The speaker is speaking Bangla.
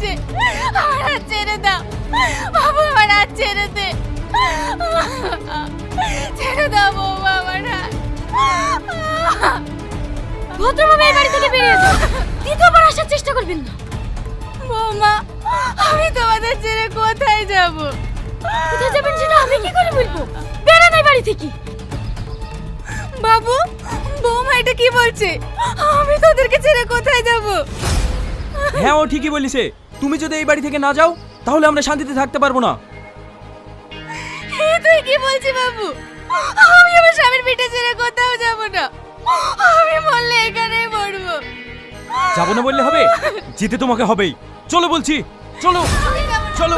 বলছে আমার হাত ছেড়ে দাও বাবু, আমার হাত ছেড়ে দে, ছেড়ে দাও বৌমা আমার হাত। ভদ্রভাবে এই বাড়ি থেকে বেরিয়ে যাও, দ্বিতীয়বার আসার চেষ্টা করবেন না। বৌমা আমি তোমাদের ছেড়ে কোথায় যাব? কোথায় যাবেন সেটা আমি কি করে বলবো? বেরান এই বাড়ি থেকে। বাবু, বৌমা এটা কি বলছে? আমি তোদেরকে ছেড়ে কোথায় যাব? হ্যাঁ ও ঠিকই বলিছে, তুমি যদি এই বাড়ি থেকে না যাও তাহলে আমরা শান্তিতে থাকতে পারবো না। তুই কি বলছিস বাবু? আমি আমার স্বামীর পিঠে ছেড়ে কোথাও যাব না, আমি মরলে এখানেই মরবো। যাবো না বললে হবে, যেতে তোমাকে হবেই। চলো বলছি, চলো চলো।